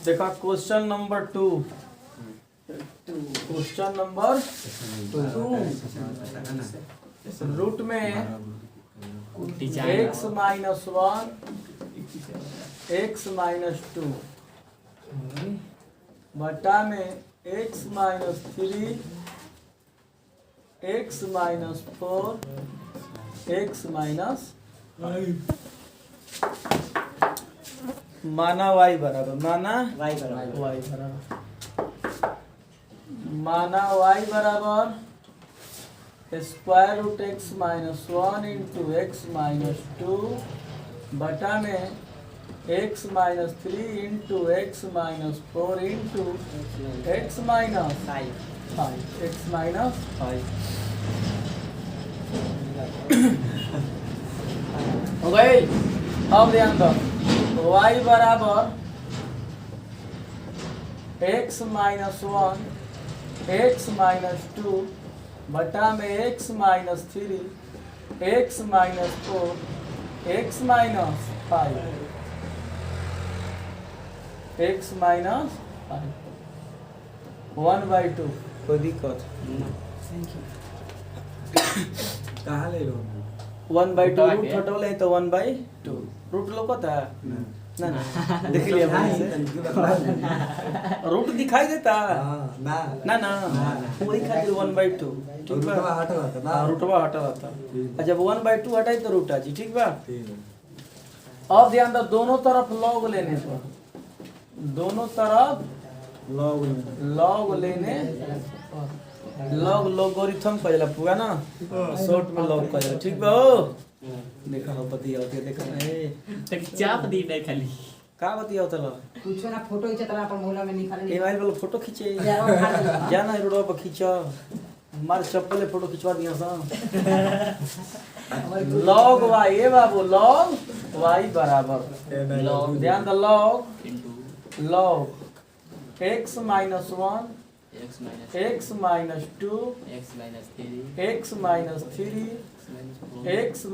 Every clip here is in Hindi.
देखा question number 2। Question number 2 root में x माइनस 1 x माइनस 2 बटा में x minus 3 x minus 4 x minus माना y बराबर माना y बराबर square root x minus 1 into x minus 2 बटा में x minus 3 into x minus 4 into x minus 5 x minus 5 हो गई। अब ध्यान दो y बराबर x माइनस 1 x माइनस 2 बटा में x minus 3 x minus 4 x minus 5 x minus 5 1/2। कोई दिक्कत कहाँ ले लो 1/2 रूट हटोले तो 1/2 रूट लोकता है ना ना देख लिया रूट दिखाई देता ना ना ना वही खातिर 1/2 ठीक बा रूटवा हटा था। जब 1/2 हटाई तो रूट आ जी ठीक बा। अब ध्यान दो दोनों तरफ लॉग लेने पर दोनों तरफ लॉग लेने लॉग लोगरिथम करेला पूरा ना शॉर्ट में लॉग करेला ठीक बा। हो देखा हो पति होते देखा ए तक चाप दी नहीं खाली का बतिया होता ला कुछो ना फोटो खींचत रहा पर मोहल्ला में निकाले ए मोबाइल वाला फोटो खींचे यार जाना रोड पर खींचा मार चप्पल फोटो खिंचवा दिया सा लॉग y ए बाबू लॉग y बराबर ध्यान दो log x minus 1 x minus 2 x minus 3 x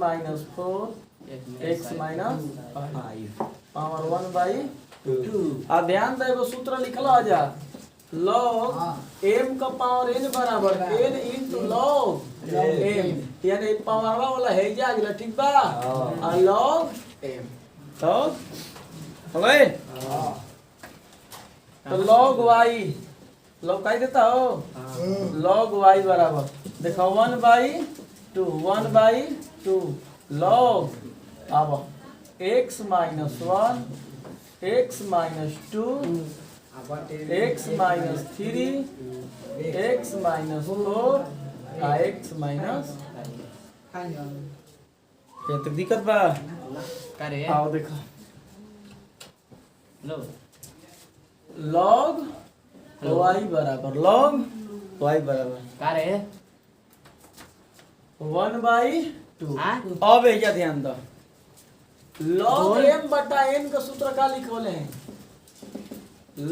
minus 4 x minus 5 power 1/2। अब ध्यान दो एगो सूत्र लिखल आ जा लॉग m का पावर n बराबर n इंटू लॉग m यानी पावरवा वाला है जा गेला ठीक बा और लॉग m तो हो गए। तो लॉग y लॉग का देता हो लॉग y बराबर देखो 1/2 लॉग अब x minus 1 x minus 2 x minus 3 x minus 4 x minus क्या तक दिक्कत बा करे आओ देखो लो log y बराबर log y बराबर करे 1/2। हाँ? अब एजा ध्यान दो log m बटा n का सूत्र का लिखोले हैं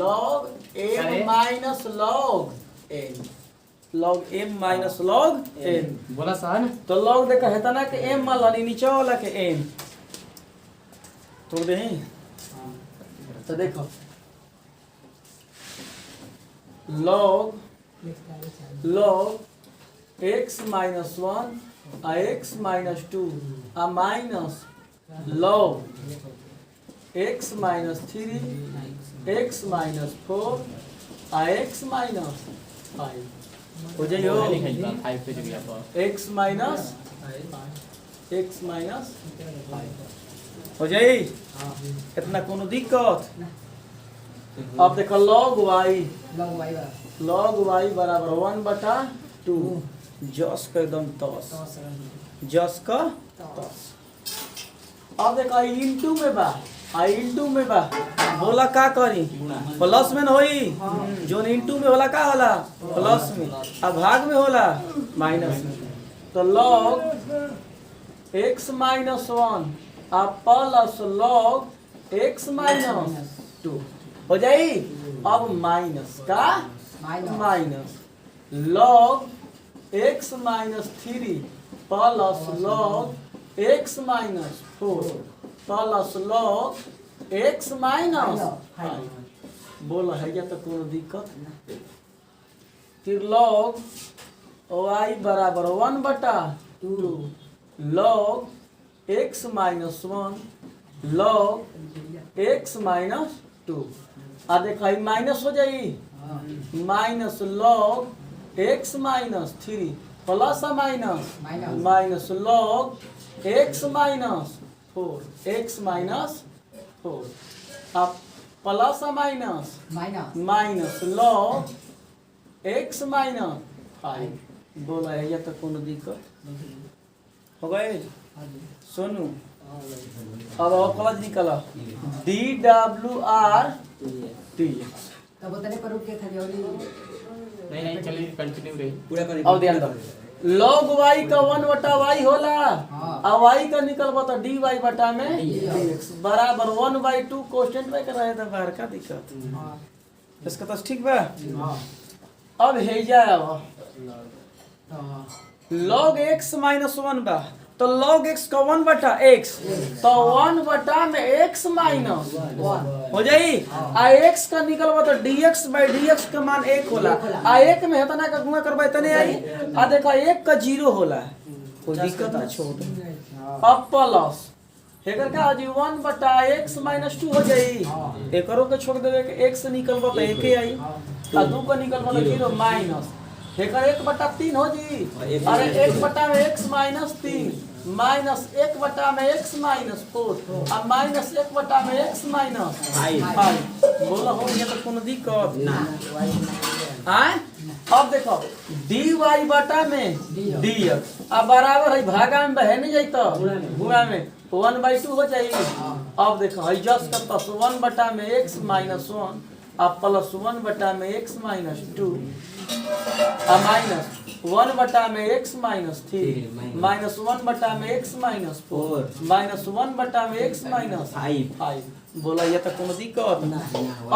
log m अरे? Minus log n log m minus log n बोला सन तो log देखा है ना कि m मान ली नीचे वाला के n तो दे तो देखो log x minus 1 a x minus 2 a minus log x minus 3 x minus 4 a x minus 5 हो जाइयो नहीं खाली 5 पे गया पर x माइनस 5 हो जाई इतना कोनो दिक्कत। अब देखो log y बराबर 1/2 जस का एकदम तस जस का तस। अब देखो इंटू में बा बोला का करी प्लस में न होई जो इंटू में होला का होला प्लस में अब भाग में होला माइनस में तो log x माइनस 1 अब प्लस log x माइनस 2 हो जाई। अब माइनस का minus log x minus 3 plus log x minus 4 plus log x minus 5 बोला है या तो कोनो दिक्कत फिर log y बराबर 1/2 log x minus 1 log x minus 2 आ देखा माइनस हो जाई minus log x minus 3 plus minus minus log x minus 4 x minus 4 अब plus minus minus log x minus 5 बोला है या तो कोनो दिक्कत हो गए सोनू अब प्लस निकला DWR TX तब उतने पर रुक के खाली और नहीं चलिए कंटिन्यू रही पूरा करी अब ध्यान दो log y का 1/y होला और y का निकल बता dy बटा में dx बराबर 1/2 कांस्टेंट में कर रहे थे बाहर का दिक्कत इसका तो ठीक बा अब है जाए log x माइनस 1 बा तो log x का 1/x तो 1 में x माइनस 1 हो जाई आ x का निकल बा तो dx/dx का मान 1 होला आ 1 में हेतना का गुणा करबे तने आई आ देखा 1 का 0 होला कोई दिक्कत ना छोड़ अब प्लस हेकर का जी 1/x माइनस 2 हो जाई एकरो के छोड़ देवे के x से निकल बा तो 1 ही आई आ 2 का निकल बा तो 0 माइनस हेकर 1/3 हो जी अरे 1 में x माइनस 3 माइनस 1 में x माइनस 4 अब माइनस 1 में x माइनस 5 बोला हो गया तो कोनो दिक्कत ना हैं अब देखो dy बटा में dx अब बराबर है भागा में बह नहीं जाई तो गुणा में 1/2 हो जाई अब देखो है जस्ट का प्लस 1 बटा में x माइनस 1 अब प्लस 1 बटा में x माइनस 2 अब माइनस 1 बटा में x माइनस 3 माइनस 1 बटा में x माइनस 4 माइनस 1 बटा में x माइनस 5 बोला ये तो कोनो दिक्कत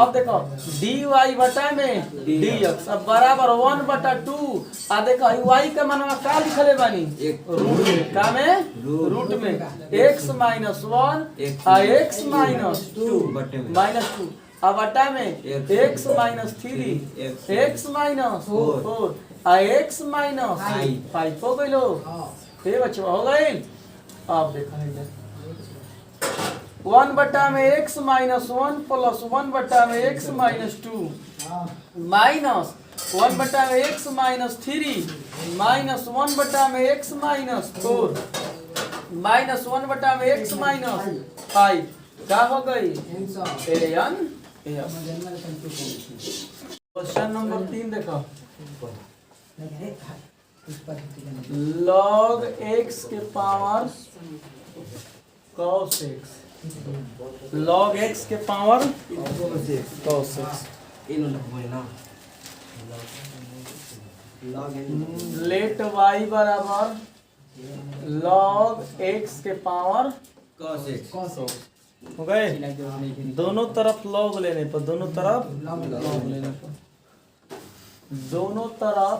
अब देखो dy बटा में dx अब बराबर 1/2 आ देखो y का मानवा का लिखले बानी रूट में का में रूट में x माइनस 1 आ x माइनस 2 माइनस 2 अब बटा में x माइनस 3 x माइनस 4 आ x माइनस 5 हो गइलो ये बच्चा हो गइल अब देखो है 1 बटा में x माइनस 1 प्लस 1 बटा में x माइनस 2 माइनस 1 बटा में x माइनस 3 माइनस 1 बटा में x माइनस 4 माइनस 1 बटा में x माइनस 5 क्या हो गई an क्वेश्चन नंबर 3 देखो log x के power cos x log x के power cos x let y बराबर log x के पावर हो गए दोनों तरफ log लेने पर दोनों तरफ log लेने पर दोनों तरफ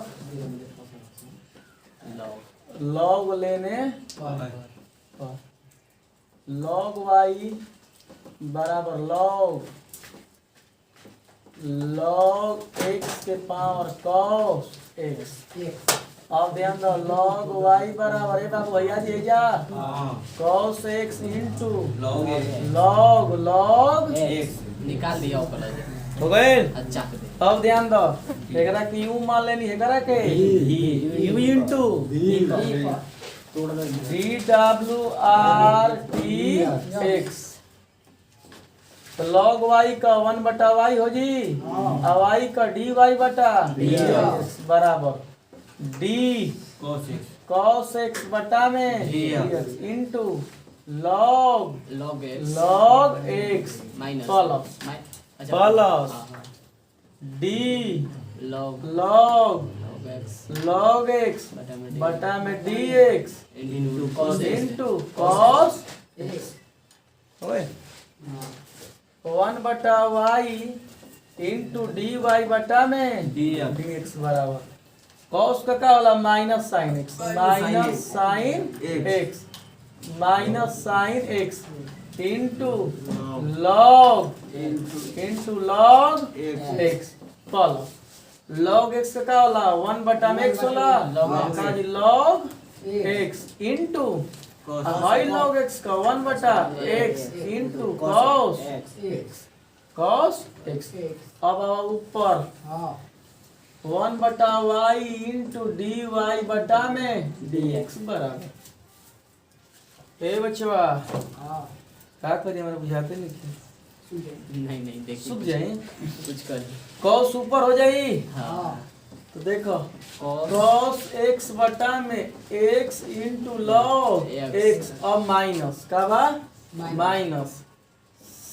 log लेने पर log y बराबर log x के पावर cos x अब ध्यान दो log y बराबर है बाबू भैया जी जा cos x into log x निकाल दिया ऊपर हो गए अच्छा अब ध्यान दो एकरा की u मान लेनी एकरा के u इंटू DWR TX तो log y का 1/y हो जी और y का dy बटा dx बराबर d cos x बटा में dx into log x plus d log x बटा में dx into cos x 1/y into dy बटा में dx बराबर cos का होला minus sine x minus sine x into log x चलो लॉग एक्स का होला 1 में x होला लॉग एक्स इंटू हाई लॉग एक्स का 1/x इंटू cos x अब ऊपर 1/y इंटू dy बटा में dx बराबर ए बच्चवा का करिए हमारा बुझाते नहीं नहीं देखिए सूख जाए कुछ कर cos ऊपर हो जाई हाँ तो देखो cos cos x बटा में x इंटू log x अब माइनस का बा minus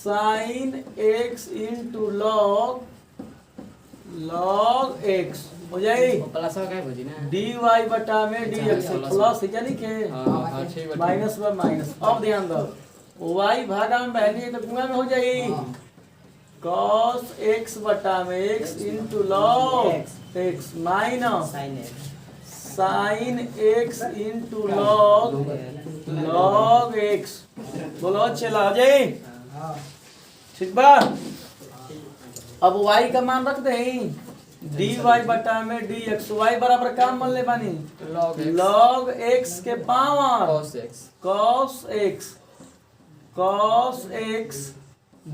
sin x into log x हो जाई प्लस का है बुझी ना dy बटा में dx प्लस है यानी के हां 6 माइनस बा माइनस अब ध्यान दो y भागा में बहनी है तो गुणा में हो जाई cos x बटा में x into log x minus sin x into log x बोलो चला हो जाए ठीक बा अब y का मान रख दे dy बटा में dx y बराबर का मान ले बानी log x के पावर cos x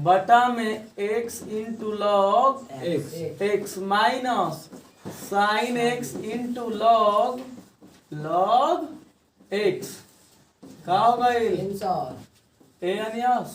बटा में x into log x minus sin x into log x का हो गई ए अनियास